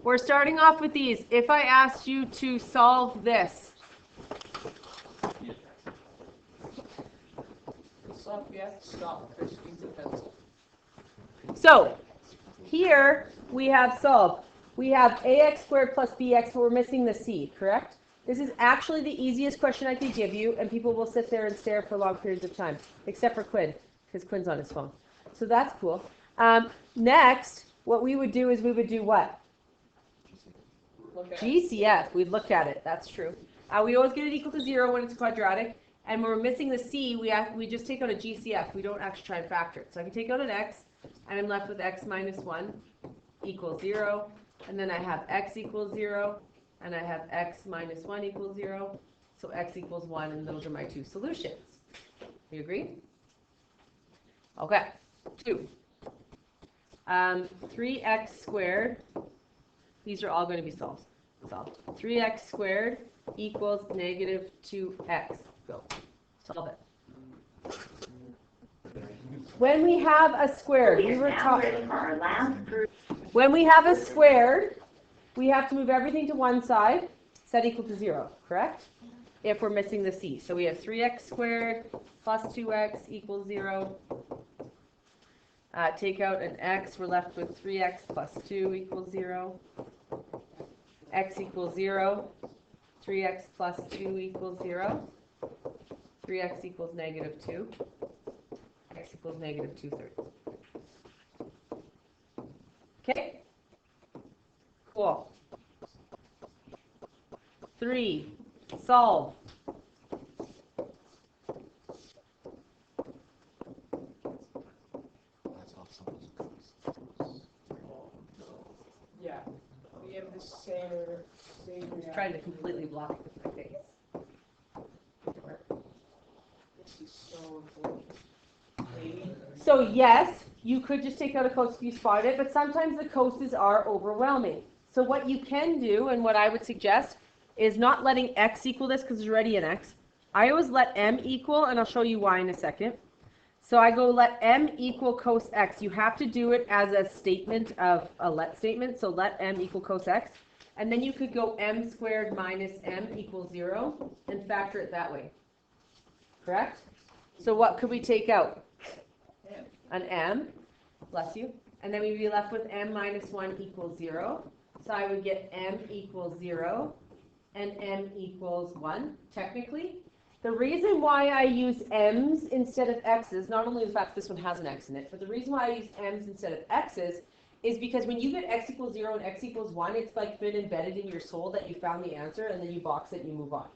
we're starting off with these. If I asked you to solve this, so here we have solve. We have ax squared plus bx, but we're missing the c, correct? This is actually the easiest question I could give you, and people will sit there and stare for long periods of time, except for Quinn, because Quinn's on his phone. So that's cool. Next, what we would do is we would do what? GCF. We'd look at it. That's true. We always get it equal to 0 when it's quadratic. And when we're missing the c, we just take out a GCF. We don't actually try and factor it. So I can take out an x, and I'm left with x minus 1 equals 0. And then I have x equals 0. And I have x minus 1 equals 0. So x equals 1, and those are my two solutions. You agree? Okay. 2. 3x squared. These are all going to be solved. 3x squared equals negative 2x. Go. Solve it. When we have a squared, we were talking. When we have a squared, we have to move everything to one side, set equal to 0, correct? If we're missing the c. So we have 3x squared plus 2x equals 0. Take out an x, we're left with 3x plus 2 equals 0. X equals 0. 3x plus 2 equals 0. 3x equals negative 2. X equals negative 2/3. Okay? Cool. 3. Solve. Yeah, we have the same I'm trying to completely block it with my face. This is so important. So yes, you could just take out a coast if you spotted it, but sometimes the coasts are overwhelming. So what you can do, and what I would suggest, is not letting x equal this because there's already an x. I always let m equal, and I'll show you why in a second. So I go let m equal cos x. You have to do it as a statement of a let statement. So let m equal cos x. And then you could go m squared minus m equals 0 and factor it that way. Correct? So what could we take out? An m, bless you. And then we'd be left with m minus 1 equals 0. So I would get m equals 0 and m equals 1, technically. The reason why I use m's instead of x's, not only the fact that this one has an x in it, but the reason why I use m's instead of x's is because when you get x equals 0 and x equals 1, it's like been embedded in your soul that you found the answer and then you box it and you move on.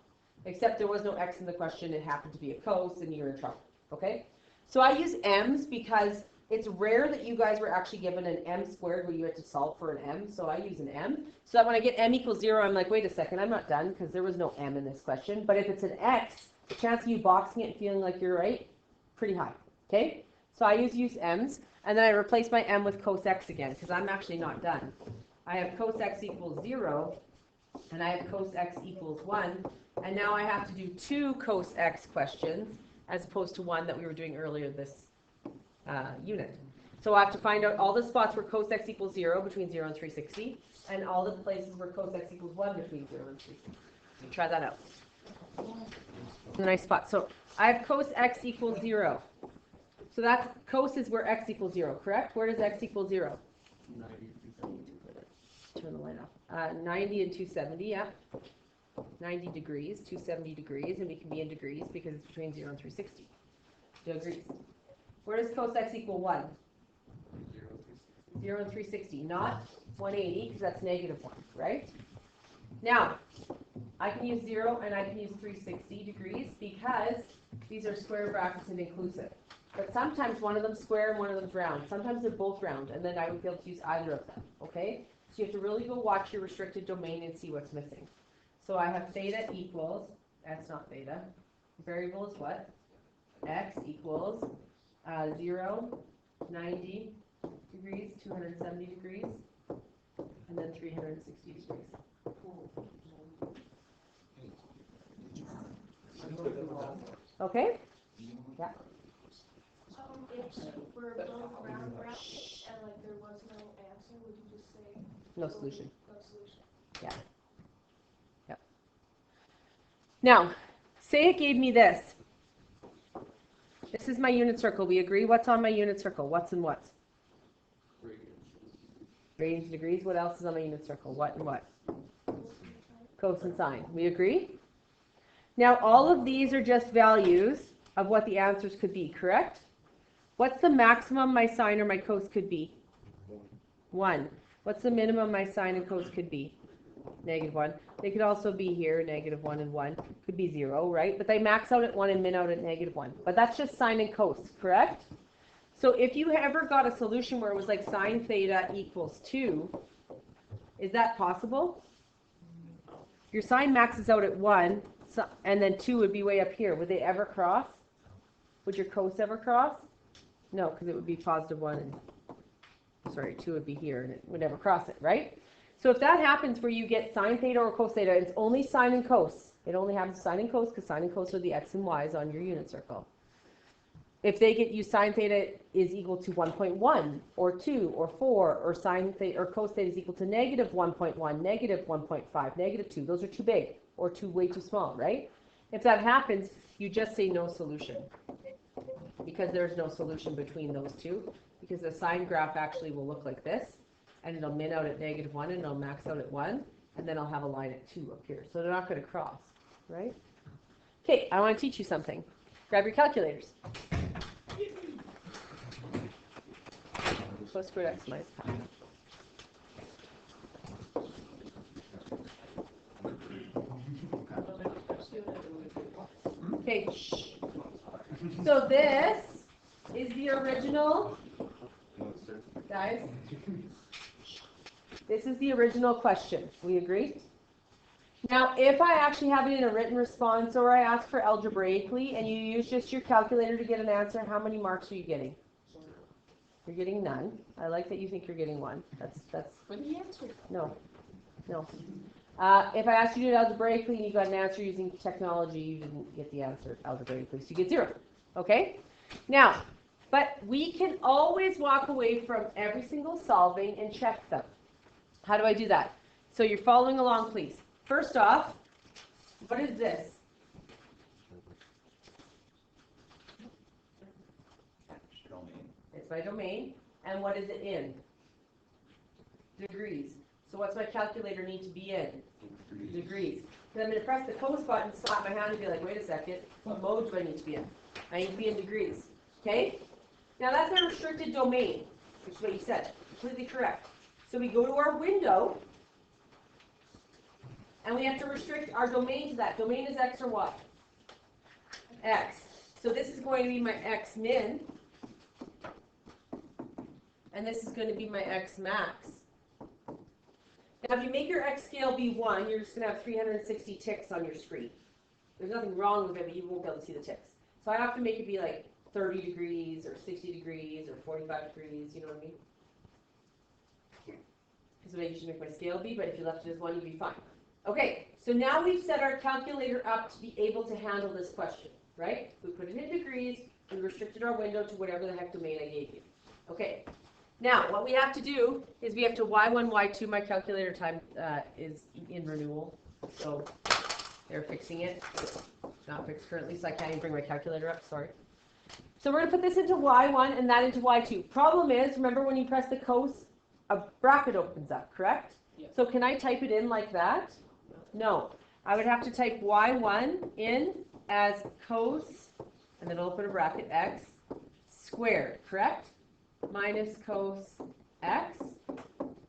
Except there was no x in the question, it happened to be a cos and you're in trouble, okay? So I use m's because it's rare that you guys were actually given an m squared where you had to solve for an m, so I use an m. So that when I get m equals 0, I'm like, wait a second, I'm not done because there was no m in this question. But if it's an x, the chance of you boxing it and feeling like you're right, pretty high, okay? So I use m's, and then I replace my m with cos x again because I'm actually not done. I have cos x equals 0, and I have cos x equals 1, and now I have to do 2 cos x questions as opposed to one that we were doing earlier this unit. So I have to find out all the spots where cos x equals 0 between 0 and 360, and all the places where cos x equals 1 between 0 and 360. So try that out. A nice spot. So I have cos x equals 0. So that's cos is where x equals 0, correct? Where does x equal 0? 90. Turn the light off. 90 and 270, yeah. 90 degrees, 270 degrees, and we can be in degrees because it's between 0 and 360. Degrees. Where does cos x equal 1? 0 and 360, not 180, because that's negative 1, right? Now, I can use 0 and I can use 360 degrees because these are square brackets and inclusive. But sometimes one of them's square and one of them's round. Sometimes they're both round, and then I would be able to use either of them, okay? So you have to really go watch your restricted domain and see what's missing. So I have theta equals, that's not theta, variable is what? X equals 0, 90 degrees, 270 degrees, and then 360 degrees. Okay? Yeah. If we're both round and like there was no answer, would you just say No solution. no Yeah. Yep. Now, say it gave me this. This is my unit circle. We agree? What's on my unit circle? What's and what's? Radians and degrees. What else is on my unit circle? What and what? Cos and sine. We agree? Now, all of these are just values of what the answers could be, correct? What's the maximum my sine or my cos could be? 1. What's the minimum my sine and cos could be? -1. They could also be here, -1 and 1. Could be 0, right? But they max out at 1 and min out at -1. But that's just sine and cos, correct? So if you ever got a solution where it was like sine theta equals 2, is that possible? Your sine maxes out at 1, and then 2 would be way up here. Would they ever cross? Would your cos ever cross? No, because it would be +1 and, sorry, 2 would be here, and it would never cross it, right? So if that happens where you get sine theta or cos theta, it's only sine and cos. It only happens to sine and cos because sine and cos are the x and y's on your unit circle. If they get you sine theta is equal to 1.1 or 2 or 4 or sine theta or cos theta is equal to -1.1, -1.5, -2, those are too big or way too small, right? If that happens, you just say no solution because there's no solution between those two, because the sine graph actually will look like this, and it'll min out at -1 and it'll max out at 1, and then I'll have a line at 2 up here. So they're not going to cross, right? Okay, I want to teach you something. Grab your calculators. Plus squared x minus pi. Okay, shh. So this is the original, guys. This is the original question. We agree? Now, if I actually have it in a written response or I ask for algebraically and you use just your calculator to get an answer, how many marks are you getting? You're getting none. I like that you think you're getting 1. That's For the answer. No. If I asked you to do it algebraically and you got an answer using technology, you didn't get the answer algebraically, so you get 0. Okay? Now, but we can always walk away from every single solving and check them. How do I do that? So you're following along, please. First off, what is this? It's my domain. And what is it in? Degrees. So what's my calculator need to be in? Degrees. Then I'm going to press the cos button, slap my hand and be like, wait a second, what mode do I need to be in? I need to be in degrees. Okay? Now that's a restricted domain, which is what you said. Completely correct. So we go to our window, and we have to restrict our domain to that. Domain is x or y? X. So this is going to be my x min, and this is going to be my x max. Now if you make your x scale be 1, you're just going to have 360 ticks on your screen. There's nothing wrong with it, but you won't be able to see the ticks. So I have to make it be like 30 degrees or 60 degrees or 45 degrees, you know what I mean? This is what I usually make my scale be, but if you left it as 1, you'd be fine. Okay, so now we've set our calculator up to be able to handle this question, right? We put it in degrees, we restricted our window to whatever the heck domain I gave you. Okay, now what we have to do is we have to y1, y2, my calculator time is in renewal, so they're fixing it. It's not fixed currently, so I can't even bring my calculator up, sorry. So we're going to put this into y1 and that into y2. Problem is, remember when you press the cos, a bracket opens up, correct? Yeah. So can I type it in like that? No. I would have to type y1 in as cos, and then open a bracket, x squared, correct? Minus cos x.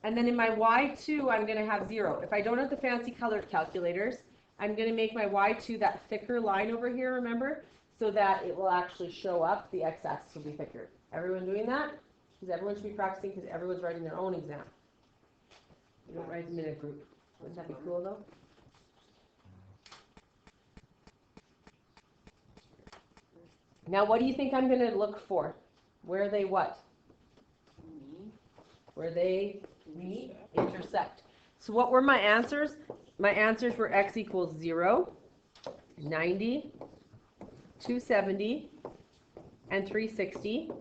And then in my y2, I'm going to have 0. If I don't have the fancy colored calculators, I'm going to make my y2 that thicker line over here, remember? So that it will actually show up, the x-axis will be thicker. Everyone doing that? Because everyone should be practicing because everyone's writing their own exam. You don't write them in a group. Wouldn't that be cool though? Now what do you think I'm going to look for? Where they what? Where they meet, intersect. So what were my answers? My answers were x equals 0, 90, 270, and 360.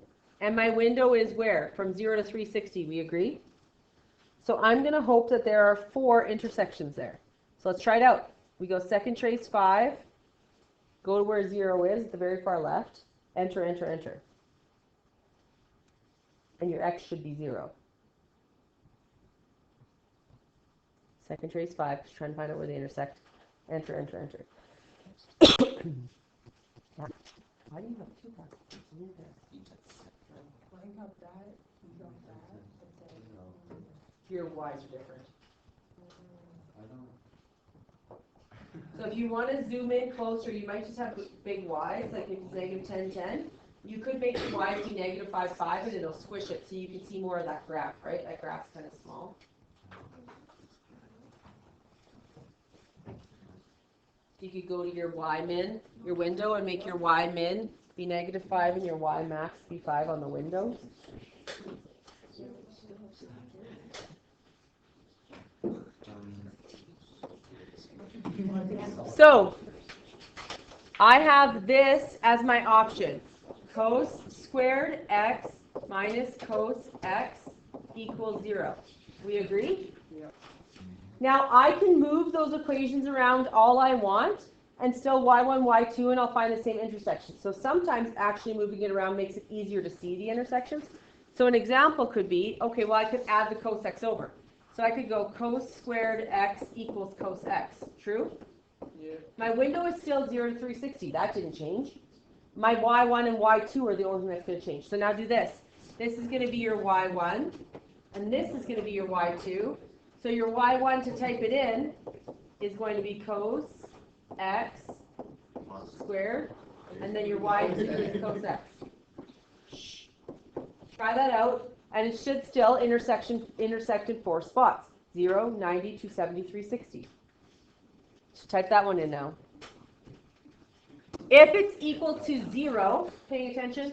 And my window is where? From 0 to 360, we agree? So I'm going to hope that there are 4 intersections there. So let's try it out. We go second trace 5, go to where 0 is, at the very far left, enter, enter, enter. And your x should be 0. Second trace 5, just trying to find out where they intersect. Enter, enter, enter. Yeah. Why do you have 2 boxes? Mine got that, you got that, but then. Your y's are different. So if you want to zoom in closer, you might just have big y's, like if it's negative 10, 10. You could make the y be negative 5, 5, and it'll squish it so you can see more of that graph, right? That graph's kind of small. You could go to your y min, your window, and make your y min be negative 5 and your y max be 5 on the window. So, I have this as my option. Cos squared x minus cos x equals 0. We agree? Yeah. Now, I can move those equations around all I want, and still y1, y2, and I'll find the same intersection. So sometimes actually moving it around makes it easier to see the intersections. So an example could be, okay, well, I could add the cos x over. So I could go cos squared x equals cos x. True? Yeah. My window is still 0 to 360. That didn't change. My y1 and y2 are the only thing that's going to change. So now do this. This is going to be your y1, and this is going to be your y2. So your y1 to type it in is going to be cos x squared, and then your y2 is cos x. Try that out, and it should still intersect in 4 spots. 0, 90, 270, 360. So type that one in now. If it's equal to 0, paying attention,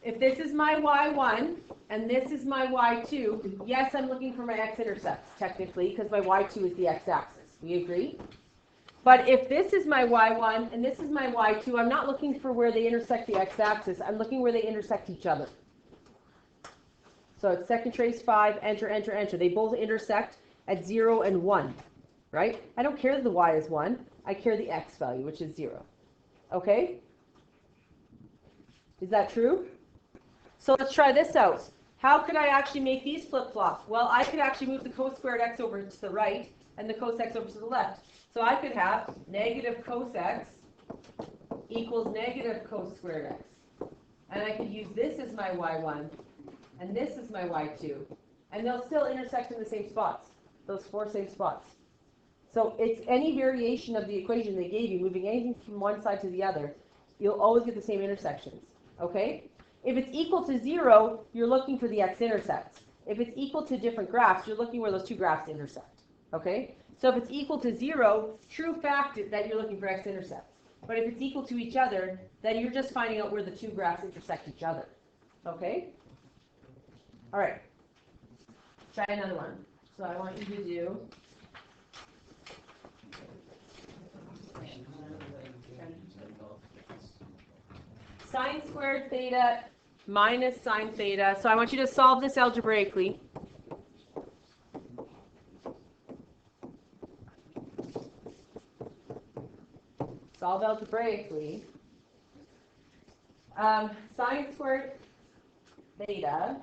if this is my y1 and this is my y2, yes, I'm looking for my x-intercepts, technically, because my y2 is the x-axis. We agree? But if this is my y1 and this is my y2, I'm not looking for where they intersect the x-axis. I'm looking where they intersect each other. So it's second trace 5, enter, enter, enter. They both intersect at 0 and 1, right? I don't care that the y is 1. I care the x value, which is 0. Okay? Is that true? So let's try this out. How could I actually make these flip-flop? Well, I could actually move the cos squared x over to the right and the cos x over to the left. So I could have negative cos x equals negative cos squared x. And I could use this as my y1 and this is my y2. And they'll still intersect in the same spots, those 4 same spots. So it's any variation of the equation they gave you, moving anything from one side to the other, you'll always get the same intersections, okay? If it's equal to 0, you're looking for the x-intercepts. If it's equal to different graphs, you're looking where those 2 graphs intersect, okay? So if it's equal to 0, true fact that you're looking for x-intercepts. But if it's equal to each other, then you're just finding out where the 2 graphs intersect each other, okay? All right, try another one. So I want you to do sine squared theta minus sine theta. So I want you to solve this algebraically. Solve algebraically. Sine squared theta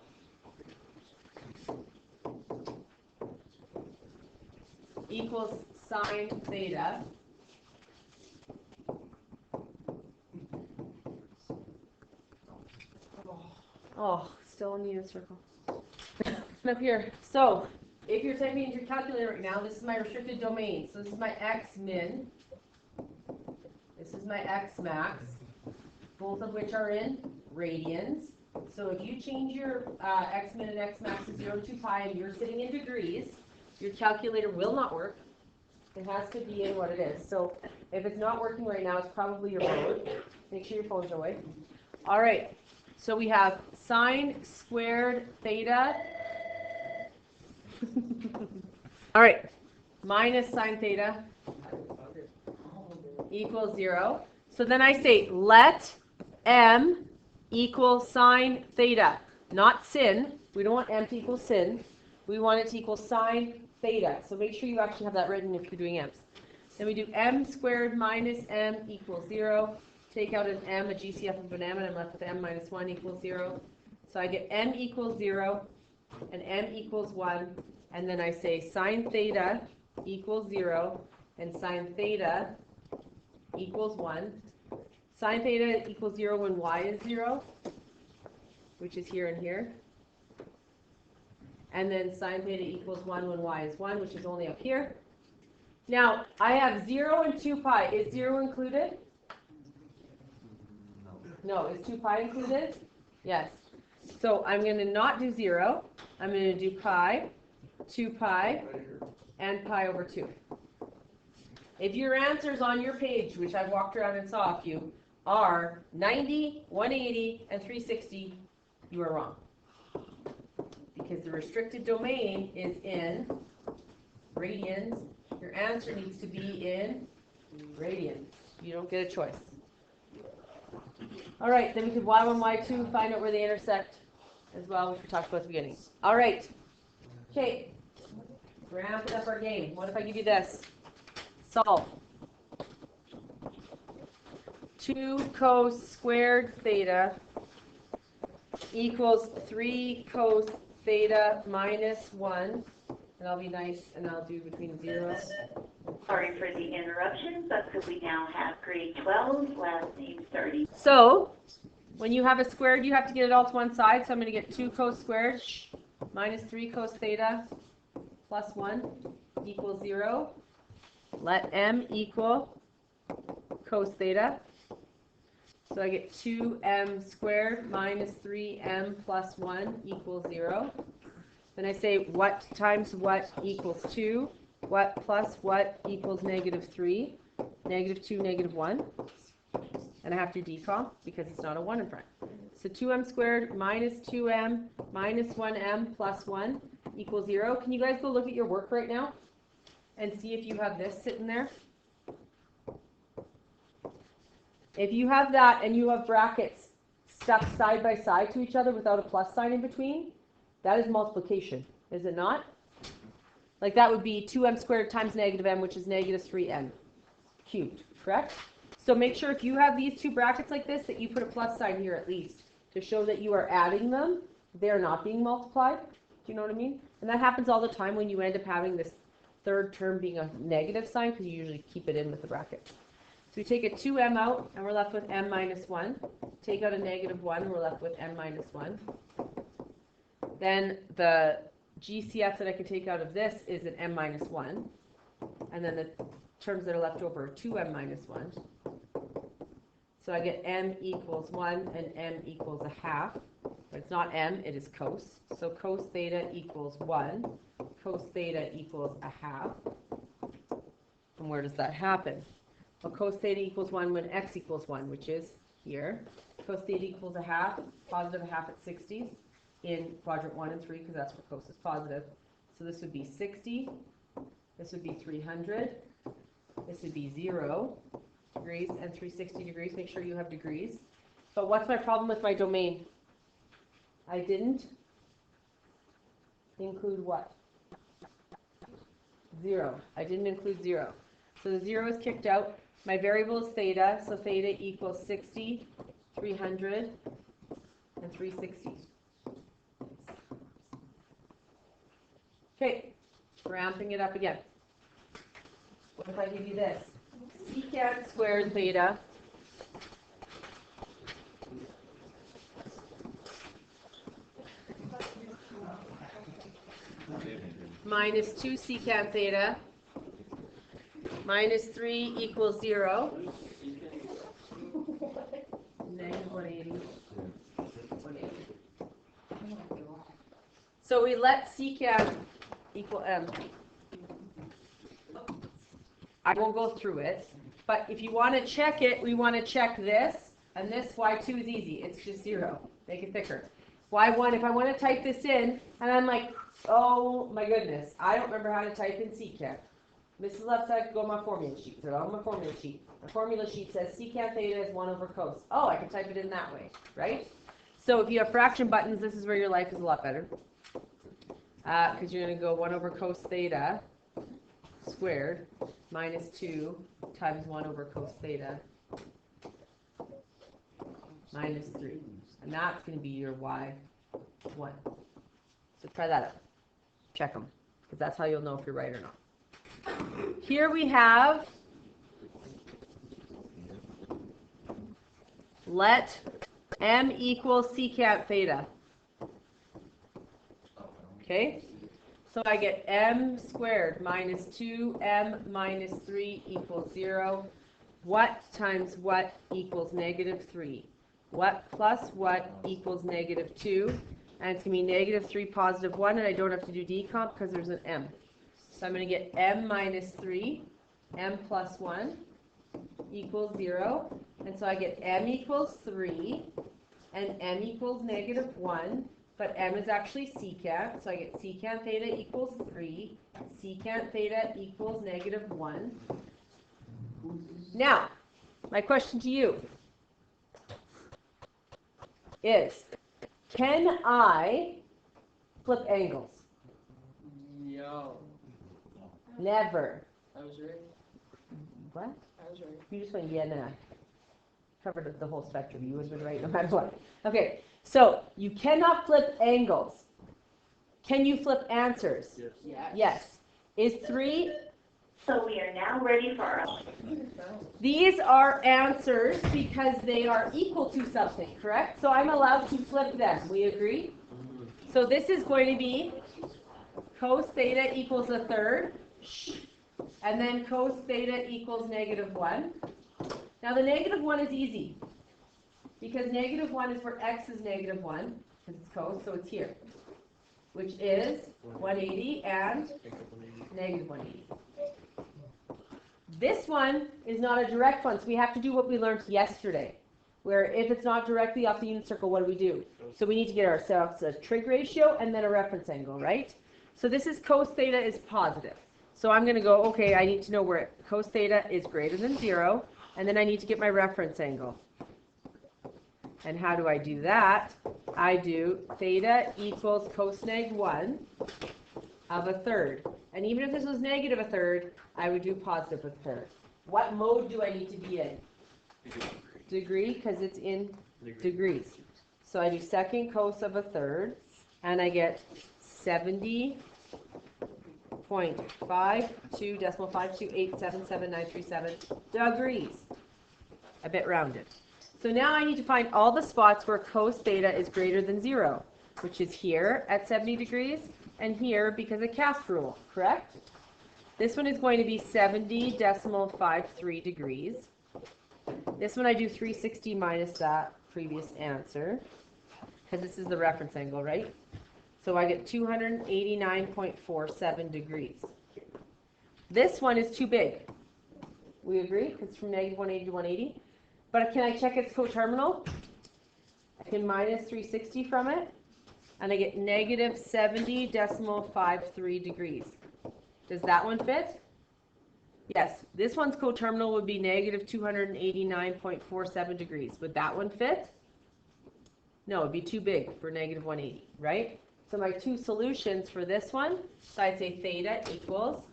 equals sine theta. Oh, still in the unit circle. Up here. So, if you're typing into your calculator right now, this is my restricted domain. So this is my x min. This is my x max. Both of which are in radians. So if you change your x min and x max to 0 to 2 pi and you're sitting in degrees, your calculator will not work. It has to be in what it is. So if it's not working right now, it's probably your phone. Make sure your phone's away. All right. So we have sine squared theta. All right. Minus sine theta equals 0. So then I say let m equal sine theta. Not sin. We don't want m to equal sin. we want it to equal sine theta. So make sure you actually have that written if you're doing m's. Then we do m squared minus m equals 0. Take out an m, a GCF of an m, and I'm left with m minus 1 equals 0. So I get m equals 0 and m equals 1. And then I say sine theta equals 0 and sine theta equals 1. Sine theta equals 0 when y is 0, which is here and here. And then sine theta equals 1 when y is 1, which is only up here. Now, I have 0 and 2 pi. Is 0 included? No. Is 2 pi included? Yes. So I'm going to not do 0. I'm going to do pi, 2 pi, and pi over 2. If your answers on your page, which I've walked around and saw a few, are 90, 180, and 360, you are wrong. Because the restricted domain is in radians. Your answer needs to be in radians. You don't get a choice. All right, then we could y1, y2, find out where they intersect as well, which we talked about at the beginning. All right. Okay. Ramping up our game. What if I give you this? Solve. 2 cos squared theta equals 3 cos theta minus 1. And I'll be nice and I'll do between 0. Sorry for the interruption, but could we now have grade 12, last name 30? So, when you have a squared, you have to get it all to one side. So I'm going to get 2 cos squared minus 3 cos theta plus 1 equals 0. Let m equal cos theta. So I get 2m squared minus 3m plus 1 equals 0. Then I say what times what equals 2. What plus what equals negative 3. Negative 2, negative 1. And I have to decomp because it's not a 1 in front. So 2m squared minus 2m minus 1m plus 1 equals 0. Can you guys go look at your work right now and see if you have this sitting there? If you have that and you have brackets stuck side by side to each other without a plus sign in between, that is multiplication, is it not? Like that would be 2m squared times negative m, which is negative 3m cubed, correct? So make sure if you have these two brackets like this, that you put a plus sign here at least to show that you are adding them. They're not being multiplied. Do you know what I mean? And that happens all the time when you end up having this third term being a negative sign because you usually keep it in with the bracket. So we take a 2m out and we're left with m minus 1. Take out a negative 1 and we're left with m minus 1. Then the GCF that I can take out of this is an m minus 1. And then the terms that are left over are 2m minus 1. So I get m equals 1 and m equals a half. But it's not m, it is cos. So cos theta equals 1. Cos theta equals a half. And where does that happen? Well, cos theta equals 1 when x equals 1, which is here. Cos theta equals a half, positive a half at 60 in quadrant 1 and 3, because that's where cos is positive. So this would be 60. This would be 300. This would be 0 degrees and 360 degrees. Make sure you have degrees. But what's my problem with my domain? I didn't include what? 0. I didn't include 0. So the 0 is kicked out. My variable is theta, so theta equals 60, 300, and 360. Okay, ramping it up again. What if I give you this? Secant squared theta minus 2 secant theta minus 3 equals 0. Negative 180. 180. So we let secant equal m. I won't go through it, but if you want to check it, we want to check this, and this y2 is easy. It's just 0. Make it thicker. y1, if I want to type this in, and I'm like, oh my goodness, I don't remember how to type in secant. Mrs. Lepp said, go on my formula sheet. So on my formula sheet. My formula sheet says secant theta is 1 over cos. Oh, I can type it in that way, right? So if you have fraction buttons, this is where your life is a lot better. Because you're going to go 1 over cos theta squared minus 2 times 1 over cos theta minus 3. And that's going to be your y1. So try that out. Check them. Because that's how you'll know if you're right or not. Here we have, let m equal secant theta. Okay? So I get m squared minus 2m minus 3 equals 0. What times what equals negative 3? What plus what equals negative 2? And it's going to be negative 3 positive 1, and I don't have to do decomp because there's an m. So I'm going to get m minus 3, m plus 1 equals 0. And so I get m equals 3, and m equals negative 1. But m is actually secant, so I get secant theta equals 3, secant theta equals negative 1. Now, my question to you is, can I flip angles? No. Never. I was right. What? I was right. You just went, yeah, nah. Covered the whole spectrum. You would have been right no matter what. Okay, so you cannot flip angles. Can you flip answers? Yes. Yes. Is 3? So we are now ready for our These are answers because they are equal to something, correct? So I'm allowed to flip them. We agree? So this is going to be cos theta equals a third, and then cos theta equals negative 1. Now the negative 1 is easy, because negative 1 is where x is negative 1, because it's cos, so it's here, which is 180 and negative 180. This one is not a direct one, so we have to do what we learned yesterday, where if it's not directly off the unit circle, what do? So we need to get ourselves a trig ratio and then a reference angle, right? So this is cos theta is positive. So I'm going to go, okay, I need to know where cos theta is greater than 0, and then I need to get my reference angle. And how do I do that? I do theta equals cos neg 1 of a third. And even if this was negative a third, I would do positive a third. What mode do I need to be in? Degree, because it's in degrees. So I do second cos of a third, and I get 70.52.528777937 degrees. A bit rounded. So now I need to find all the spots where cos theta is greater than 0, which is here at 70 degrees, and here because of cast rule, correct? This one is going to be 70.53 degrees. This one I do 360 minus that previous answer, because this is the reference angle, right? So I get 289.47 degrees. This one is too big. We agree? It's from negative 180 to 180. But can I check its coterminal? I can minus 360 from it, and I get negative 70.53 degrees. Does that one fit? Yes. This one's coterminal would be negative 289.47 degrees. Would that one fit? No, it'd be too big for negative 180, right? So my two solutions for this one, so I'd say theta equals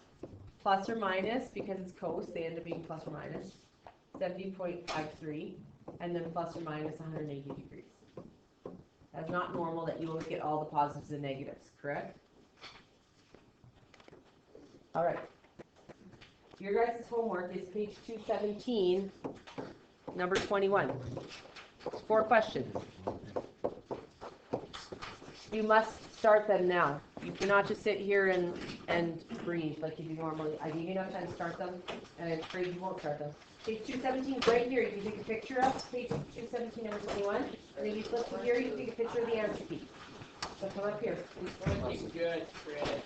plus or minus, because it's cos, they end up being plus or minus, 70.53, and then plus or minus 180 degrees. That's not normal that you always get all the positives and negatives, correct? All right. Your guys' homework is page 217, number 21. 4 questions. You must start them now. You cannot just sit here and breathe like you do normally. I give you enough time to start them, and I'm afraid you won't start them. Page 217 is right here. You can take a picture of page 217, number 21, and then you flip to here. You can take a picture of the answer key. So come up here. Good, Chris.